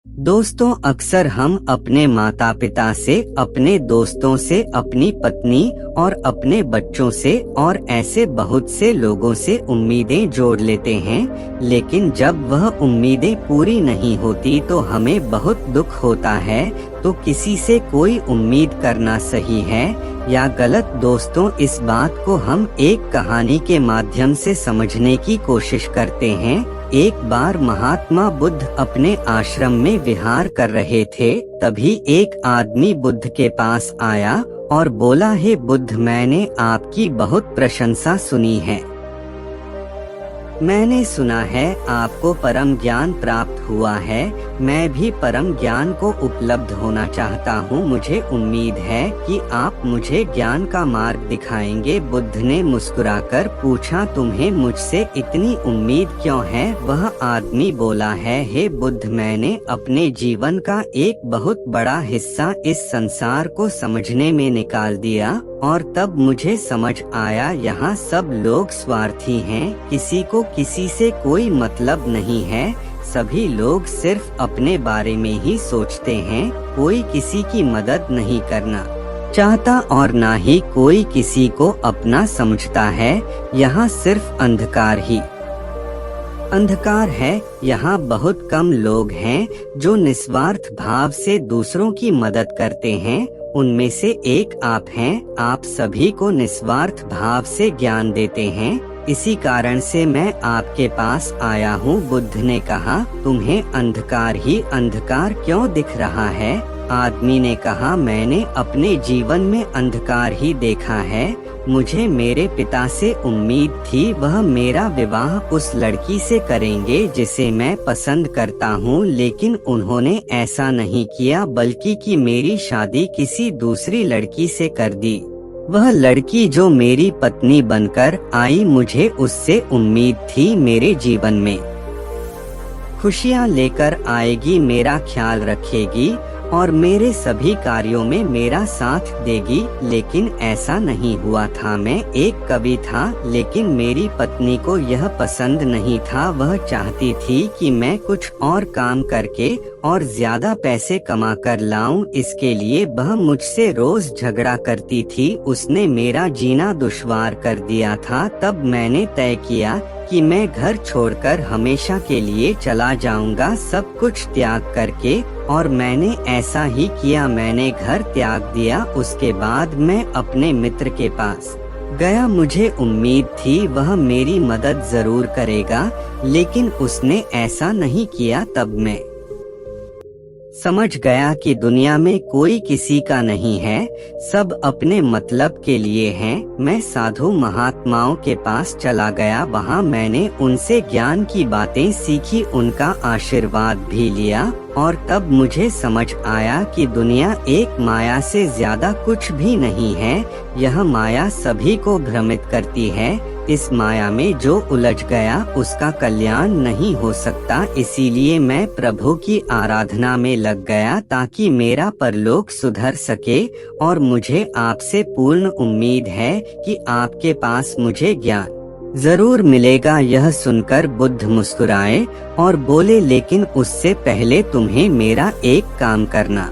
दोस्तों, अक्सर हम अपने माता पिता से, अपने दोस्तों से, अपनी पत्नी और अपने बच्चों से और ऐसे बहुत से लोगों से उम्मीदें जोड़ लेते हैं, लेकिन जब वह उम्मीदें पूरी नहीं होती तो हमें बहुत दुख होता है। तो किसी से कोई उम्मीद करना सही है या गलत? दोस्तों, इस बात को हम एक कहानी के माध्यम से समझने की कोशिश करते हैं। एक बार महात्मा बुद्ध अपने आश्रम में विहार कर रहे थे। तभी एक आदमी बुद्ध के पास आया और बोला, हे बुद्ध, मैंने आपकी बहुत प्रशंसा सुनी है। मैंने सुना है आपको परम ज्ञान प्राप्त हुआ है। मैं भी परम ज्ञान को उपलब्ध होना चाहता हूँ। मुझे उम्मीद है कि आप मुझे ज्ञान का मार्ग दिखाएंगे। बुद्ध ने मुस्कुराकर पूछा, तुम्हें मुझसे इतनी उम्मीद क्यों है? वह आदमी बोला है, हे बुद्ध, मैंने अपने जीवन का एक बहुत बड़ा हिस्सा इस संसार को समझने में निकाल दिया और तब मुझे समझ आया यहाँ सब लोग स्वार्थी हैं। किसी को किसी से कोई मतलब नहीं है। सभी लोग सिर्फ अपने बारे में ही सोचते हैं। कोई किसी की मदद नहीं करना चाहता और ना ही कोई किसी को अपना समझता है। यहाँ सिर्फ अंधकार ही अंधकार है। यहाँ बहुत कम लोग हैं जो निस्वार्थ भाव से दूसरों की मदद करते हैं। उनमें से एक आप हैं। आप सभी को निस्वार्थ भाव से ज्ञान देते हैं। इसी कारण से मैं आपके पास आया हूँ। बुद्ध ने कहा, तुम्हें अंधकार ही अंधकार क्यों दिख रहा है? आदमी ने कहा, मैंने अपने जीवन में अंधकार ही देखा है। मुझे मेरे पिता से उम्मीद थी वह मेरा विवाह उस लड़की से करेंगे जिसे मैं पसंद करता हूँ, लेकिन उन्होंने ऐसा नहीं किया बल्कि कि मेरी शादी किसी दूसरी लड़की से कर दी। वह लड़की जो मेरी पत्नी बनकर आई, मुझे उससे उम्मीद थी मेरे जीवन में खुशियाँ लेकर आएगी, मेरा ख्याल रखेगी और मेरे सभी कार्यों में मेरा साथ देगी, लेकिन ऐसा नहीं हुआ था। मैं एक कवि था, लेकिन मेरी पत्नी को यह पसंद नहीं था। वह चाहती थी कि मैं कुछ और काम करके और ज्यादा पैसे कमा कर लाऊं। इसके लिए वह मुझसे रोज झगड़ा करती थी। उसने मेरा जीना दुश्वार कर दिया था। तब मैंने तय किया कि मैं घर छोड़कर हमेशा के लिए चला जाऊंगा, सब कुछ त्याग करके, और मैंने ऐसा ही किया। मैंने घर त्याग दिया। उसके बाद मैं अपने मित्र के पास गया। मुझे उम्मीद थी वह मेरी मदद जरूर करेगा, लेकिन उसने ऐसा नहीं किया। तब मैं समझ गया कि दुनिया में कोई किसी का नहीं है, सब अपने मतलब के लिए हैं। मैं साधु महात्माओं के पास चला गया। वहाँ मैंने उनसे ज्ञान की बातें सीखी, उनका आशीर्वाद भी लिया और तब मुझे समझ आया कि दुनिया एक माया से ज्यादा कुछ भी नहीं है। यह माया सभी को भ्रमित करती है। इस माया में जो उलझ गया उसका कल्याण नहीं हो सकता। इसीलिए मैं प्रभु की आराधना में लग गया ताकि मेरा परलोक सुधर सके, और मुझे आपसे पूर्ण उम्मीद है कि आपके पास मुझे ज्ञान जरूर मिलेगा। यह सुनकर बुद्ध मुस्कुराए और बोले, लेकिन उससे पहले तुम्हें मेरा एक काम करना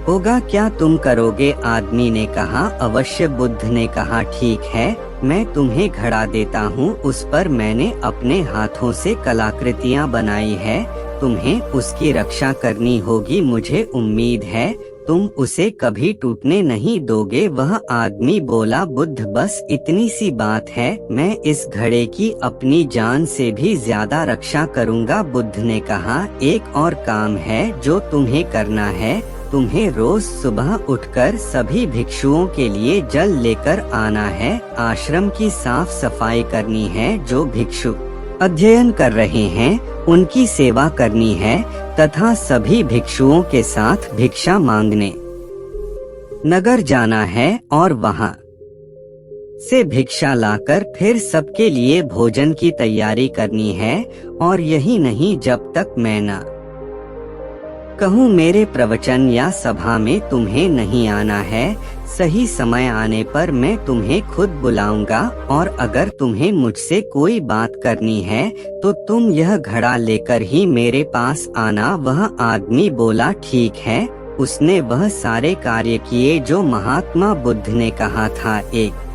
होगा। क्या तुम करोगे? आदमी ने कहा, अवश्य। बुद्ध ने कहा, ठीक है, मैं तुम्हें घड़ा देता हूँ। उस पर मैंने अपने हाथों से कलाकृतियाँ बनाई है। तुम्हें उसकी रक्षा करनी होगी। मुझे उम्मीद है तुम उसे कभी टूटने नहीं दोगे। वह आदमी बोला, बुद्ध, बस इतनी सी बात है, मैं इस घड़े की अपनी जान से भी ज्यादा रक्षा करूँगा। बुद्ध ने कहा, एक और काम है जो तुम्हें करना है। तुम्हें रोज सुबह उठकर सभी भिक्षुओं के लिए जल लेकर आना है। आश्रम की साफ सफाई करनी है। जो भिक्षु अध्ययन कर रहे हैं उनकी सेवा करनी है तथा सभी भिक्षुओं के साथ भिक्षा मांगने नगर जाना है और वहां से भिक्षा लाकर फिर सबके लिए भोजन की तैयारी करनी है। और यही नहीं, जब तक मैं न कहूँ मेरे प्रवचन या सभा में तुम्हें नहीं आना है, सही समय आने पर मैं तुम्हें खुद बुलाऊंगा, और अगर तुम्हें मुझसे कोई बात करनी है तो तुम यह घड़ा लेकर ही मेरे पास आना। वह आदमी बोला ठीक है। उसने वह सारे कार्य किए जो महात्मा बुद्ध ने कहा था। 1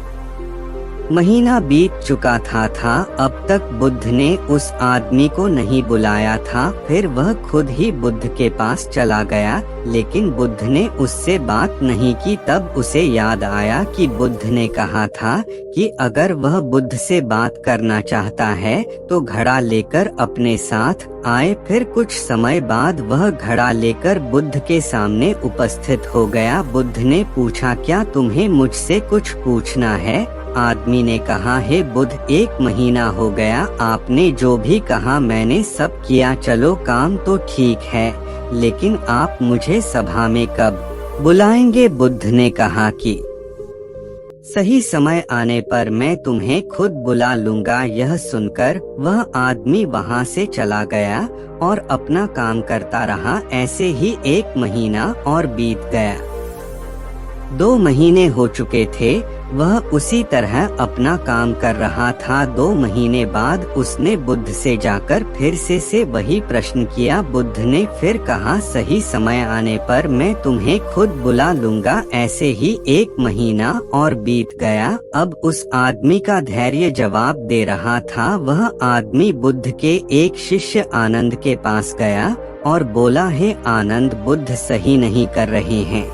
महीना बीत चुका था। अब तक बुद्ध ने उस आदमी को नहीं बुलाया था। फिर वह खुद ही बुद्ध के पास चला गया, लेकिन बुद्ध ने उससे बात नहीं की। तब उसे याद आया कि बुद्ध ने कहा था कि अगर वह बुद्ध से बात करना चाहता है तो घड़ा लेकर अपने साथ आए। फिर कुछ समय बाद वह घड़ा लेकर बुद्ध के सामने उपस्थित हो गया। बुद्ध ने पूछा, क्या तुम्हें मुझसे कुछ पूछना है? आदमी ने कहा, हे बुद्ध, 1 महीना हो गया, आपने जो भी कहा मैंने सब किया। चलो काम तो ठीक है, लेकिन आप मुझे सभा में कब बुलाएंगे? बुद्ध ने कहा कि सही समय आने पर मैं तुम्हें खुद बुला लूंगा। यह सुनकर वह आदमी वहां से चला गया और अपना काम करता रहा। ऐसे ही 1 महीना और बीत गया। 2 महीने हो चुके थे। वह उसी तरह अपना काम कर रहा था। 2 महीने बाद उसने बुद्ध से जाकर फिर से वही प्रश्न किया। बुद्ध ने फिर कहा, सही समय आने पर मैं तुम्हें खुद बुला लूंगा। ऐसे ही 1 महीना और बीत गया। अब उस आदमी का धैर्य जवाब दे रहा था। वह आदमी बुद्ध के एक शिष्य आनंद के पास गया और बोला, हे आनंद, बुद्ध सही नहीं कर रहे हैं।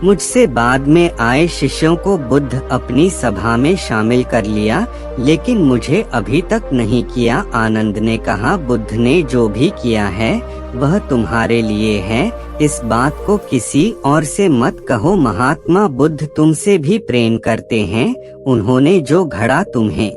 मुझसे बाद में आए शिष्यों को बुद्ध अपनी सभा में शामिल कर लिया, लेकिन मुझे अभी तक नहीं किया। आनंद ने कहा, बुद्ध ने जो भी किया है वह तुम्हारे लिए है। इस बात को किसी और से मत कहो। महात्मा बुद्ध तुमसे भी प्रेम करते हैं। उन्होंने जो घड़ा तुम्हें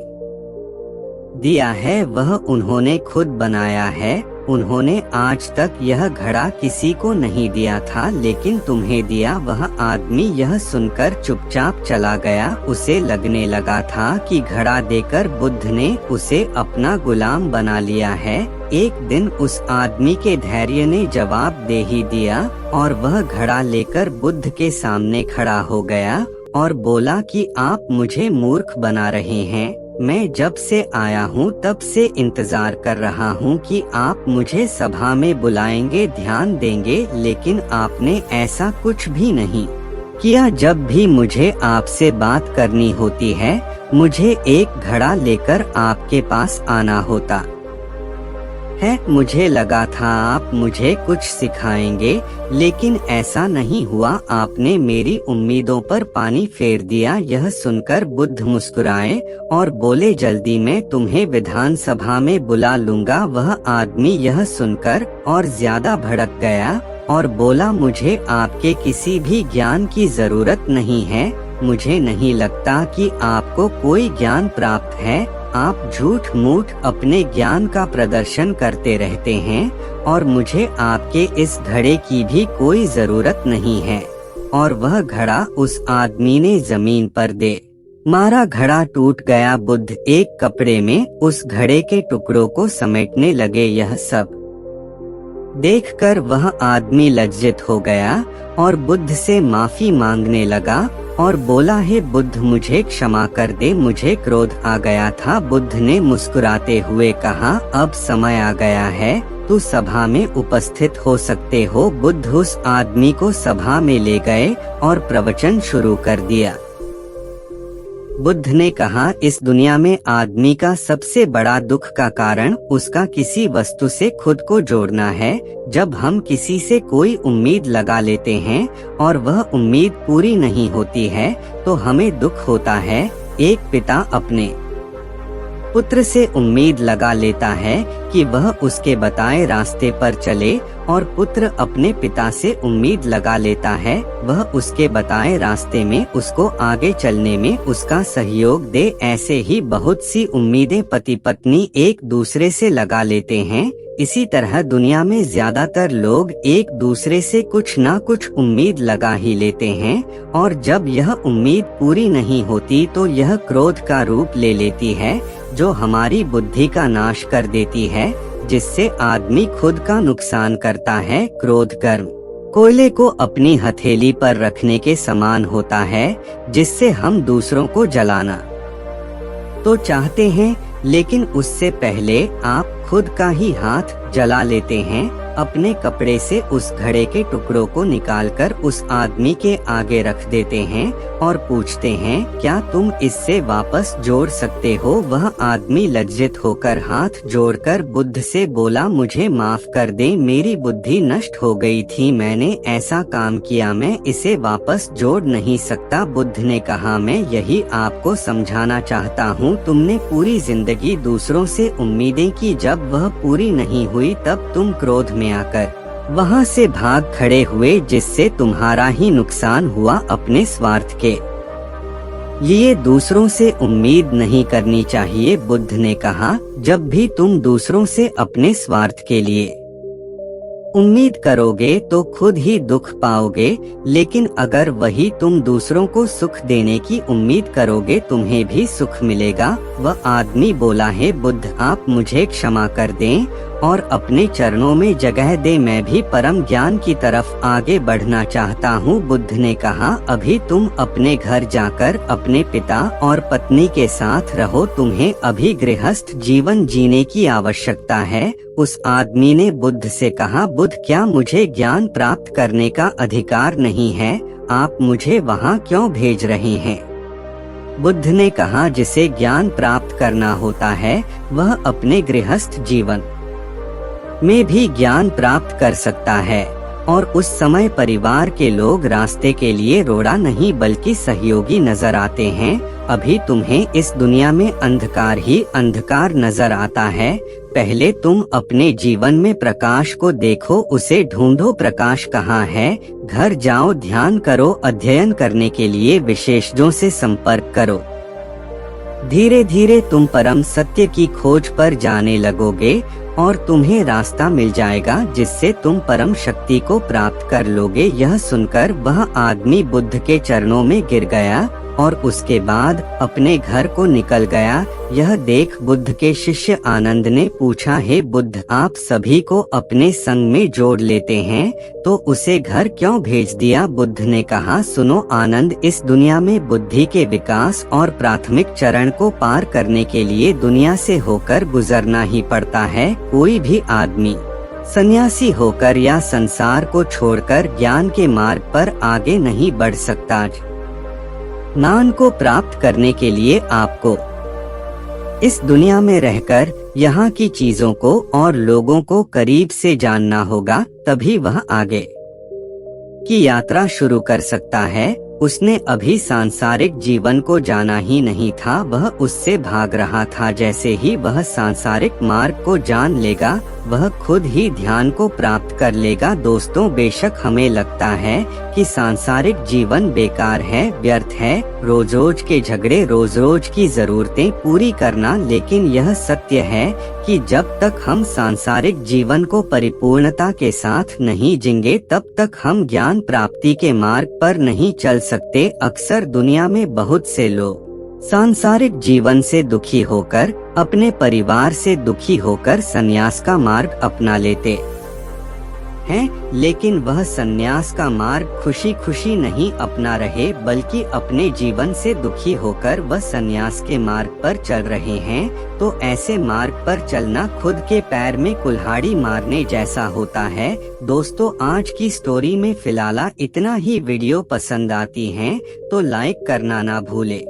दिया है वह उन्होंने खुद बनाया है। उन्होंने आज तक यह घड़ा किसी को नहीं दिया था, लेकिन तुम्हें दिया। वह आदमी यह सुनकर चुपचाप चला गया। उसे लगने लगा था कि घड़ा देकर बुद्ध ने उसे अपना गुलाम बना लिया है। एक दिन उस आदमी के धैर्य ने जवाब दे ही दिया और वह घड़ा लेकर बुद्ध के सामने खड़ा हो गया और बोला कि आप मुझे मूर्ख बना रहे हैं। मैं जब से आया हूँ तब से इंतजार कर रहा हूँ कि आप मुझे सभा में बुलाएंगे, ध्यान देंगे, लेकिन आपने ऐसा कुछ भी नहीं किया। जब भी मुझे आपसे बात करनी होती है मुझे एक घड़ा लेकर आपके पास आना होता है। मुझे लगा था आप मुझे कुछ सिखाएंगे, लेकिन ऐसा नहीं हुआ। आपने मेरी उम्मीदों पर पानी फेर दिया। यह सुनकर बुद्ध मुस्कुराए और बोले, जल्दी मैं तुम्हें विधानसभा में बुला लूंगा। वह आदमी यह सुनकर और ज्यादा भड़क गया और बोला, मुझे आपके किसी भी ज्ञान की जरूरत नहीं है। मुझे नहीं लगता कि आपको कोई ज्ञान प्राप्त है। आप झूठ मूठ अपने ज्ञान का प्रदर्शन करते रहते हैं और मुझे आपके इस घड़े की भी कोई जरूरत नहीं है। और वह घड़ा उस आदमी ने जमीन पर दे मारा। घड़ा टूट गया। बुद्ध एक कपड़े में उस घड़े के टुकड़ों को समेटने लगे। यह सब देखकर वह आदमी लज्जित हो गया और बुद्ध से माफी मांगने लगा और बोला, हे बुद्ध, मुझे क्षमा कर दे, मुझे क्रोध आ गया था। बुद्ध ने मुस्कुराते हुए कहा, अब समय आ गया है, तू सभा में उपस्थित हो सकते हो। बुद्ध उस आदमी को सभा में ले गए और प्रवचन शुरू कर दिया। बुद्ध ने कहा, इस दुनिया में आदमी का सबसे बड़ा दुख का कारण उसका किसी वस्तु से खुद को जोड़ना है। जब हम किसी से कोई उम्मीद लगा लेते हैं और वह उम्मीद पूरी नहीं होती है तो हमें दुख होता है। एक पिता अपने पुत्र से उम्मीद लगा लेता है कि वह उसके बताए रास्ते पर चले और पुत्र अपने पिता से उम्मीद लगा लेता है वह उसके बताए रास्ते में उसको आगे चलने में उसका सहयोग दे। ऐसे ही बहुत सी उम्मीदें पति पत्नी एक दूसरे से लगा लेते हैं, इसी तरह दुनिया में ज्यादातर लोग एक दूसरे से कुछ ना कुछ उम्मीद लगा ही लेते हैं, और जब यह उम्मीद पूरी नहीं होती तो यह क्रोध का रूप ले लेती है, जो हमारी बुद्धि का नाश कर देती है, जिससे आदमी खुद का नुकसान करता है। क्रोध कर्म कोयले को अपनी हथेली पर रखने के समान होता है, जिससे हम दूसरों को जलाना तो चाहते हैं, लेकिन उससे पहले आप खुद का ही हाथ जला लेते हैं। अपने कपड़े से उस घड़े के टुकड़ों को निकालकर उस आदमी के आगे रख देते हैं और पूछते हैं, क्या तुम इससे वापस जोड़ सकते हो? वह आदमी लज्जित होकर हाथ जोड़कर बुद्ध से बोला, मुझे माफ कर दे, मेरी बुद्धि नष्ट हो गई थी, मैंने ऐसा काम किया, मैं इसे वापस जोड़ नहीं सकता। बुद्ध ने कहा, मैं यही आपको समझाना चाहता हूँ, तुमने पूरी जिंदगी दूसरों से उम्मीदें की, जब वह पूरी नहीं हुई तब तुम क्रोध में आकर वहाँ से भाग खड़े हुए, जिससे तुम्हारा ही नुकसान हुआ अपने स्वार्थ के लिए। दूसरों से उम्मीद नहीं करनी चाहिए। बुद्ध ने कहा, जब भी तुम दूसरों से अपने स्वार्थ के लिए उम्मीद करोगे तो खुद ही दुख पाओगे, लेकिन अगर वही तुम दूसरों को सुख देने की उम्मीद करोगे तुम्हें भी सुख मिलेगा। वह आदमी बोला, है बुद्ध, आप मुझे क्षमा कर दें और अपने चरणों में जगह दे, मैं भी परम ज्ञान की तरफ आगे बढ़ना चाहता हूँ। बुद्ध ने कहा, अभी तुम अपने घर जाकर अपने पिता और पत्नी के साथ रहो, तुम्हें अभी गृहस्थ जीवन जीने की आवश्यकता है। उस आदमी ने बुद्ध से कहा, बुद्ध, क्या मुझे ज्ञान प्राप्त करने का अधिकार नहीं है? आप मुझे वहाँ क्यों भेज रहे हैं? बुद्ध ने कहा, जिसे ज्ञान प्राप्त करना होता है वह अपने गृहस्थ जीवन में भी ज्ञान प्राप्त कर सकता है, और उस समय परिवार के लोग रास्ते के लिए रोड़ा नहीं बल्कि सहयोगी नजर आते हैं। अभी तुम्हें इस दुनिया में अंधकार ही अंधकार नजर आता है। पहले तुम अपने जीवन में प्रकाश को देखो, उसे ढूंढो, प्रकाश कहाँ है? घर जाओ, ध्यान करो, अध्ययन करने के लिए विशेषज्ञों से संपर्क करो। धीरे धीरे तुम परम सत्य की खोज पर जाने लगोगे और तुम्हें रास्ता मिल जाएगा, जिससे तुम परम शक्ति को प्राप्त कर लोगे। यह सुनकर वह आदमी बुद्ध के चरणों में गिर गया और उसके बाद अपने घर को निकल गया। यह देख बुद्ध के शिष्य आनंद ने पूछा, हे बुद्ध, आप सभी को अपने संग में जोड़ लेते हैं, तो उसे घर क्यों भेज दिया? बुद्ध ने कहा, सुनो आनंद, इस दुनिया में बुद्धि के विकास और प्राथमिक चरण को पार करने के लिए दुनिया से होकर गुजरना ही पड़ता है। कोई भी आदमी सन्यासी होकर या संसार को छोड़कर ज्ञान के मार्ग पर आगे नहीं बढ़ सकता। ज्ञान को प्राप्त करने के लिए आपको इस दुनिया में रहकर यहाँ की चीजों को और लोगों को करीब से जानना होगा, तभी वह आगे की यात्रा शुरू कर सकता है। उसने अभी सांसारिक जीवन को जाना ही नहीं था, वह उससे भाग रहा था। जैसे ही वह सांसारिक मार्ग को जान लेगा, वह खुद ही ध्यान को प्राप्त कर लेगा। दोस्तों, बेशक हमें लगता है कि सांसारिक जीवन बेकार है, व्यर्थ है, रोज रोज के झगड़े, रोज रोज की जरूरतें पूरी करना, लेकिन यह सत्य है कि जब तक हम सांसारिक जीवन को परिपूर्णता के साथ नहीं जींगे, तब तक हम ज्ञान प्राप्ति के मार्ग पर नहीं चल सकते। अक्सर दुनिया में बहुत से लोग सांसारिक जीवन से दुखी होकर, अपने परिवार से दुखी होकर संन्यास का मार्ग अपना लेते हैं, लेकिन वह संन्यास का मार्ग खुशी खुशी नहीं अपना रहे, बल्कि अपने जीवन से दुखी होकर वह संन्यास के मार्ग पर चल रहे हैं। तो ऐसे मार्ग पर चलना खुद के पैर में कुल्हाड़ी मारने जैसा होता है। दोस्तों, आज की स्टोरी में फिलहाल इतना ही। वीडियो पसंद आती है तो लाइक करना ना भूले।